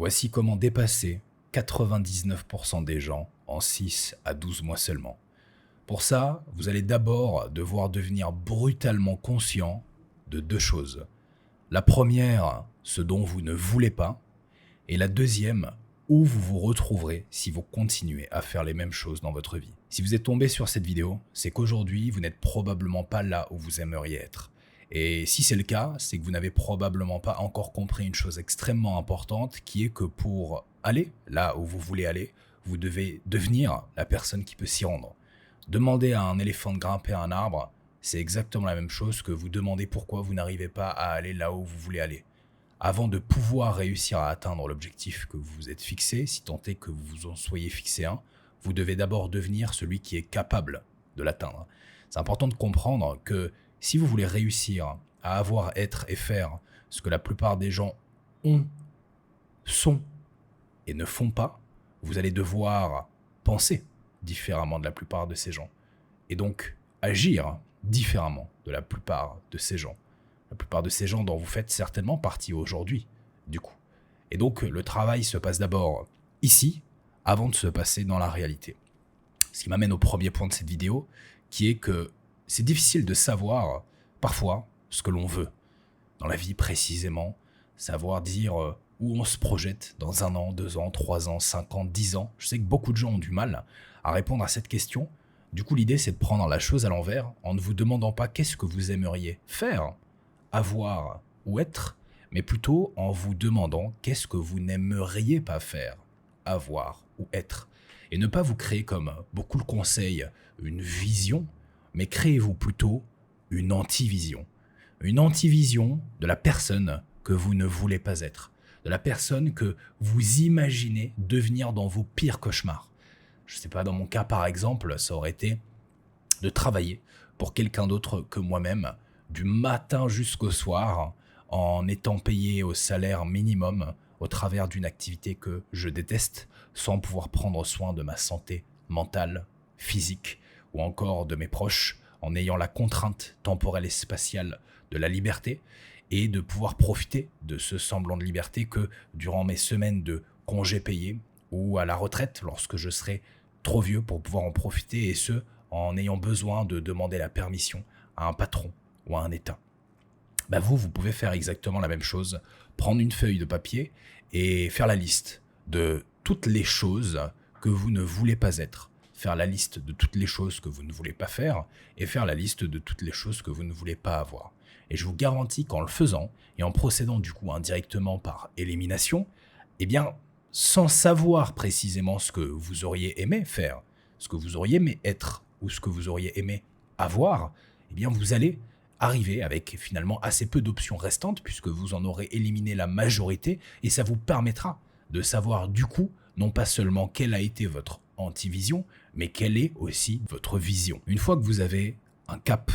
Voici comment dépasser 99% des gens en 6 à 12 mois seulement. Pour ça, vous allez d'abord devoir devenir brutalement conscient de deux choses. La première, ce dont vous ne voulez pas, et la deuxième, où vous vous retrouverez si vous continuez à faire les mêmes choses dans votre vie. Si vous êtes tombé sur cette vidéo, c'est qu'aujourd'hui, vous n'êtes probablement pas là où vous aimeriez être. Et si c'est le cas, c'est que vous n'avez probablement pas encore compris une chose extrêmement importante, qui est que pour aller là où vous voulez aller, vous devez devenir la personne qui peut s'y rendre. Demander à un éléphant de grimper à un arbre, c'est exactement la même chose que vous demander pourquoi vous n'arrivez pas à aller là où vous voulez aller. Avant de pouvoir réussir à atteindre l'objectif que vous vous êtes fixé, si tant est que vous vous en soyez fixé un, vous devez d'abord devenir celui qui est capable de l'atteindre. C'est important de comprendre que si vous voulez réussir à avoir, être et faire ce que la plupart des gens ont, sont et ne font pas, vous allez devoir penser différemment de la plupart de ces gens. Et donc agir différemment de la plupart de ces gens. La plupart de ces gens dont vous faites certainement partie aujourd'hui, du coup. Et donc le travail se passe d'abord ici, avant de se passer dans la réalité. Ce qui m'amène au premier point de cette vidéo, qui est que c'est difficile de savoir, parfois, ce que l'on veut. Dans la vie précisément, savoir dire où on se projette dans 1 an, 2 ans, 3 ans, 5 ans, 10 ans. Je sais que beaucoup de gens ont du mal à répondre à cette question. Du coup, l'idée, c'est de prendre la chose à l'envers en ne vous demandant pas qu'est-ce que vous aimeriez faire, avoir ou être, mais plutôt en vous demandant qu'est-ce que vous n'aimeriez pas faire, avoir ou être. Et ne pas vous créer, comme beaucoup le conseillent, une vision, mais créez-vous plutôt une antivision. Une antivision de la personne que vous ne voulez pas être, de la personne que vous imaginez devenir dans vos pires cauchemars. Je sais pas, dans mon cas par exemple, ça aurait été de travailler pour quelqu'un d'autre que moi-même, du matin jusqu'au soir, en étant payé au salaire minimum au travers d'une activité que je déteste, sans pouvoir prendre soin de ma santé mentale, physique ou encore de mes proches, en ayant la contrainte temporelle et spatiale de la liberté et de pouvoir profiter de ce semblant de liberté que durant mes semaines de congés payés ou à la retraite lorsque je serai trop vieux pour pouvoir en profiter, et ce, en ayant besoin de demander la permission à un patron ou à un État. Vous pouvez faire exactement la même chose, prendre une feuille de papier et faire la liste de toutes les choses que vous ne voulez pas être, faire la liste de toutes les choses que vous ne voulez pas faire et faire la liste de toutes les choses que vous ne voulez pas avoir. Et je vous garantis qu'en le faisant et en procédant du coup indirectement par élimination, sans savoir précisément ce que vous auriez aimé faire, ce que vous auriez aimé être ou ce que vous auriez aimé avoir, vous allez arriver avec finalement assez peu d'options restantes puisque vous en aurez éliminé la majorité, et ça vous permettra de savoir du coup non pas seulement quelle a été votre antivision, mais quelle est aussi votre vision. Une fois que vous avez un cap,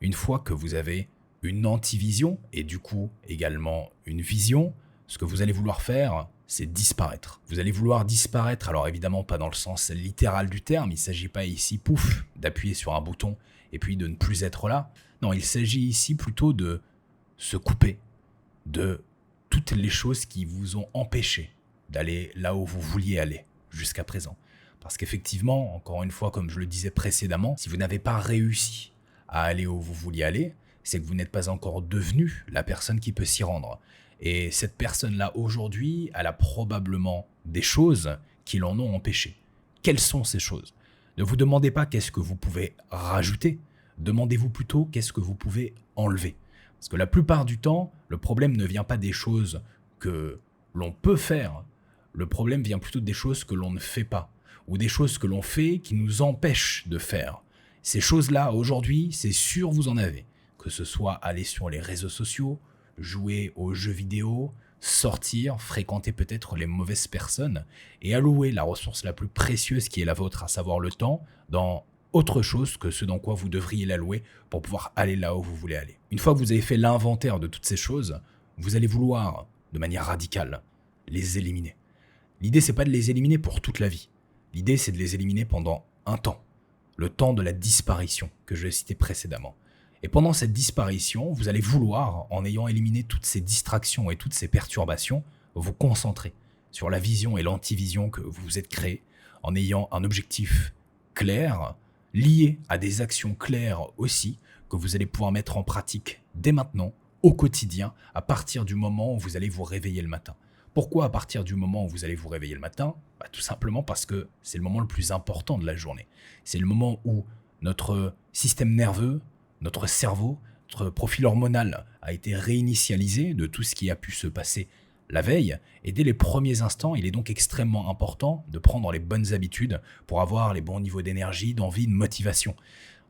une fois que vous avez une antivision et du coup également une vision, ce que vous allez vouloir faire, c'est disparaître. Vous allez vouloir disparaître, alors évidemment pas dans le sens littéral du terme, il ne s'agit pas ici, pouf, d'appuyer sur un bouton et puis de ne plus être là. Non, il s'agit ici plutôt de se couper de toutes les choses qui vous ont empêché d'aller là où vous vouliez aller jusqu'à présent. Parce qu'effectivement, encore une fois, comme je le disais précédemment, si vous n'avez pas réussi à aller où vous vouliez aller, c'est que vous n'êtes pas encore devenu la personne qui peut s'y rendre. Et cette personne-là, aujourd'hui, elle a probablement des choses qui l'en ont empêché. Quelles sont ces choses ? Ne vous demandez pas qu'est-ce que vous pouvez rajouter, demandez-vous plutôt qu'est-ce que vous pouvez enlever. Parce que la plupart du temps, le problème ne vient pas des choses que l'on peut faire, le problème vient plutôt des choses que l'on ne fait pas, ou des choses que l'on fait qui nous empêchent de faire. Ces choses-là, aujourd'hui, c'est sûr vous en avez. Que ce soit aller sur les réseaux sociaux, jouer aux jeux vidéo, sortir, fréquenter peut-être les mauvaises personnes et allouer la ressource la plus précieuse qui est la vôtre, à savoir le temps, dans autre chose que ce dans quoi vous devriez l'allouer pour pouvoir aller là où vous voulez aller. Une fois que vous avez fait l'inventaire de toutes ces choses, vous allez vouloir, de manière radicale, les éliminer. L'idée, c'est pas de les éliminer pour toute la vie. L'idée, c'est de les éliminer pendant un temps. Le temps de la disparition que je l'ai cité précédemment. Et pendant cette disparition, vous allez vouloir, en ayant éliminé toutes ces distractions et toutes ces perturbations, vous concentrer sur la vision et l'antivision que vous vous êtes créé, en ayant un objectif clair, lié à des actions claires aussi, que vous allez pouvoir mettre en pratique dès maintenant, au quotidien, à partir du moment où vous allez vous réveiller le matin. Pourquoi à partir du moment où vous allez vous réveiller le matin ? Tout simplement parce que c'est le moment le plus important de la journée. C'est le moment où notre système nerveux, notre cerveau, notre profil hormonal a été réinitialisé de tout ce qui a pu se passer la veille. Et dès les premiers instants, il est donc extrêmement important de prendre les bonnes habitudes pour avoir les bons niveaux d'énergie, d'envie, de motivation.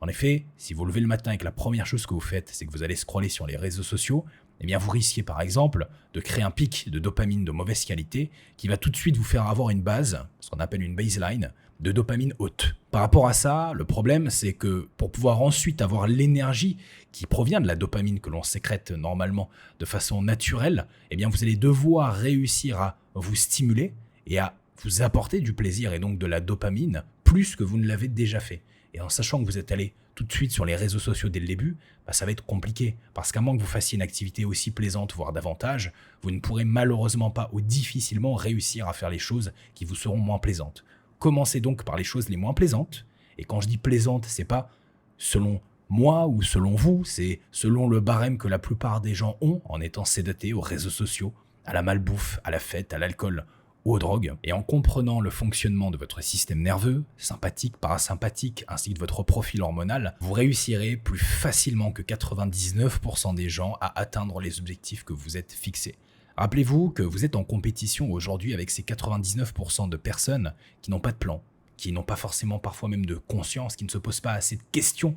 En effet, si vous levez le matin et que la première chose que vous faites, c'est que vous allez scroller sur les réseaux sociaux, eh bien vous risquez par exemple de créer un pic de dopamine de mauvaise qualité qui va tout de suite vous faire avoir une base, ce qu'on appelle une baseline, de dopamine haute. Par rapport à ça, le problème c'est que pour pouvoir ensuite avoir l'énergie qui provient de la dopamine que l'on sécrète normalement de façon naturelle, eh bien vous allez devoir réussir à vous stimuler et à vous apporter du plaisir et donc de la dopamine plus que vous ne l'avez déjà fait. Et en sachant que vous êtes allé tout de suite sur les réseaux sociaux dès le début, ça va être compliqué. Parce qu'à moins que vous fassiez une activité aussi plaisante, voire davantage, vous ne pourrez malheureusement pas ou difficilement réussir à faire les choses qui vous seront moins plaisantes. Commencez donc par les choses les moins plaisantes. Et quand je dis plaisante, c'est pas selon moi ou selon vous, c'est selon le barème que la plupart des gens ont en étant sédatés aux réseaux sociaux, à la malbouffe, à la fête, à l'alcool, ou aux drogues, et en comprenant le fonctionnement de votre système nerveux, sympathique, parasympathique, ainsi que de votre profil hormonal, vous réussirez plus facilement que 99% des gens à atteindre les objectifs que vous êtes fixés. Rappelez-vous que vous êtes en compétition aujourd'hui avec ces 99% de personnes qui n'ont pas de plan, qui n'ont pas forcément parfois même de conscience, qui ne se posent pas assez de questions,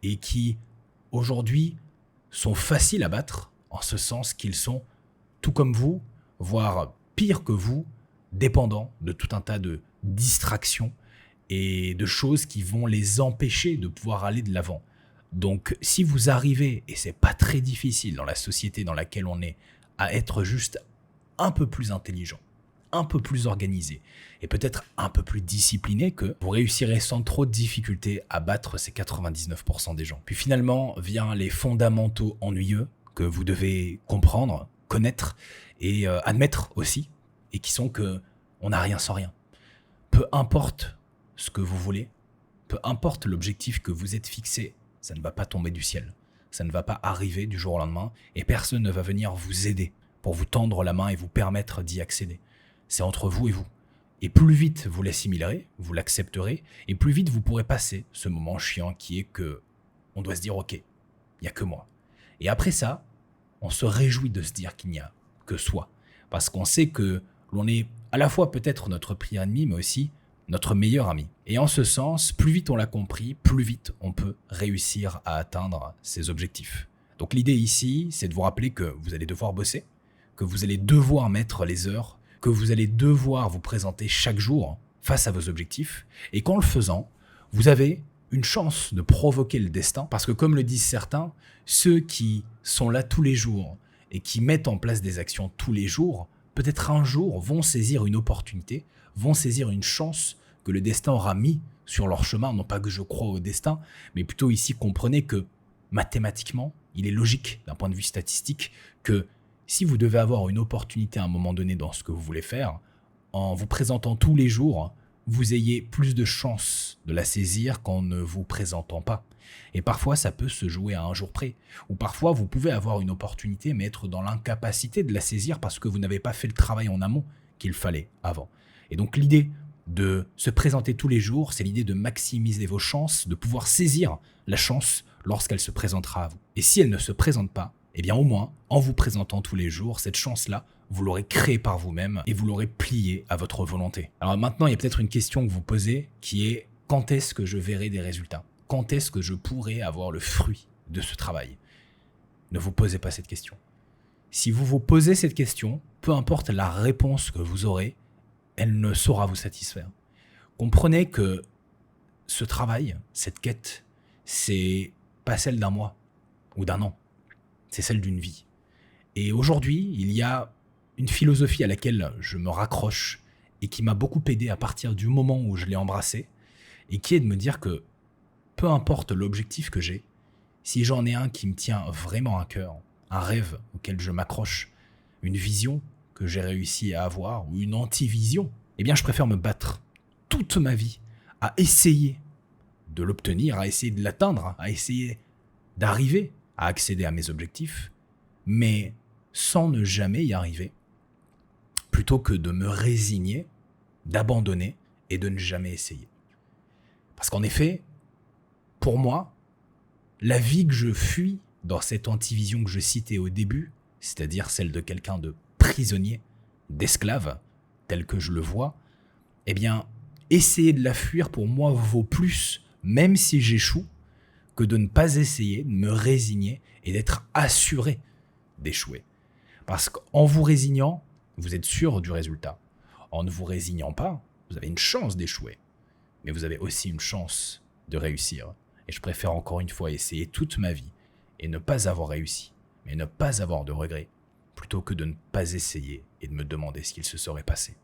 et qui, aujourd'hui, sont faciles à battre, en ce sens qu'ils sont, tout comme vous, voire pire que vous, dépendants de tout un tas de distractions et de choses qui vont les empêcher de pouvoir aller de l'avant. Donc si vous arrivez, et c'est pas très difficile dans la société dans laquelle on est, à être juste un peu plus intelligent, un peu plus organisé et peut-être un peu plus discipliné, que vous réussirez sans trop de difficultés à battre ces 99% des gens. Puis finalement vient les fondamentaux ennuyeux que vous devez comprendre, connaître et admettre aussi, et qui sont que on n'a rien sans rien. Peu importe ce que vous voulez, peu importe l'objectif que vous êtes fixé, ça ne va pas tomber du ciel. Ça ne va pas arriver du jour au lendemain et personne ne va venir vous aider pour vous tendre la main et vous permettre d'y accéder. C'est entre vous et vous. Et plus vite vous l'assimilerez, vous l'accepterez, et plus vite vous pourrez passer ce moment chiant qui est que on doit se dire ok, il n'y a que moi. Et après ça, on se réjouit de se dire qu'il n'y a que soi. Parce qu'on sait que l'on est à la fois peut-être notre pire ennemi, mais aussi notre meilleur ami. Et en ce sens, plus vite on l'a compris, plus vite on peut réussir à atteindre ses objectifs. Donc l'idée ici, c'est de vous rappeler que vous allez devoir bosser, que vous allez devoir mettre les heures, que vous allez devoir vous présenter chaque jour face à vos objectifs, et qu'en le faisant, vous avez une chance de provoquer le destin, parce que comme le disent certains, ceux qui sont là tous les jours et qui mettent en place des actions tous les jours, peut-être un jour vont saisir une opportunité, vont saisir une chance que le destin aura mis sur leur chemin. Non pas que je crois au destin, mais plutôt ici comprenez que mathématiquement, il est logique d'un point de vue statistique que si vous devez avoir une opportunité à un moment donné dans ce que vous voulez faire, en vous présentant tous les jours, vous ayez plus de chances de la saisir qu'en ne vous présentant pas. Et parfois, ça peut se jouer à un jour près. Ou parfois, vous pouvez avoir une opportunité, mais être dans l'incapacité de la saisir parce que vous n'avez pas fait le travail en amont qu'il fallait avant. Et donc, l'idée de se présenter tous les jours, c'est l'idée de maximiser vos chances, de pouvoir saisir la chance lorsqu'elle se présentera à vous. Et si elle ne se présente pas, eh bien au moins, en vous présentant tous les jours, cette chance-là, vous l'aurez créée par vous-même et vous l'aurez pliée à votre volonté. Alors maintenant, il y a peut-être une question que vous posez qui est « Quand est-ce que je verrai des résultats ? Quand est-ce que je pourrai avoir le fruit de ce travail ?» Ne vous posez pas cette question. Si vous vous posez cette question, peu importe la réponse que vous aurez, elle ne saura vous satisfaire. Comprenez que ce travail, cette quête, c'est pas celle d'un mois ou d'un an, c'est celle d'une vie. Et aujourd'hui, il y a une philosophie à laquelle je me raccroche et qui m'a beaucoup aidé à partir du moment où je l'ai embrassée, et qui est de me dire que peu importe l'objectif que j'ai, si j'en ai un qui me tient vraiment à cœur, un rêve auquel je m'accroche, une vision que j'ai réussi à avoir, ou une antivision, eh bien je préfère me battre toute ma vie à essayer de l'obtenir, à essayer de l'atteindre, à essayer d'arriver à accéder à mes objectifs, mais sans ne jamais y arriver, plutôt que de me résigner, d'abandonner et de ne jamais essayer. Parce qu'en effet, pour moi, la vie que je fuis dans cette antivision que je citais au début, c'est-à-dire celle de quelqu'un de prisonnier, d'esclave, tel que je le vois, eh bien, essayer de la fuir pour moi vaut plus, même si j'échoue, que de ne pas essayer, de me résigner et d'être assuré d'échouer. Parce qu'en vous résignant, vous êtes sûr du résultat. En ne vous résignant pas, vous avez une chance d'échouer. Mais vous avez aussi une chance de réussir. Et je préfère encore une fois essayer toute ma vie et ne pas avoir réussi, mais ne pas avoir de regrets, plutôt que de ne pas essayer et de me demander ce qu'il se serait passé.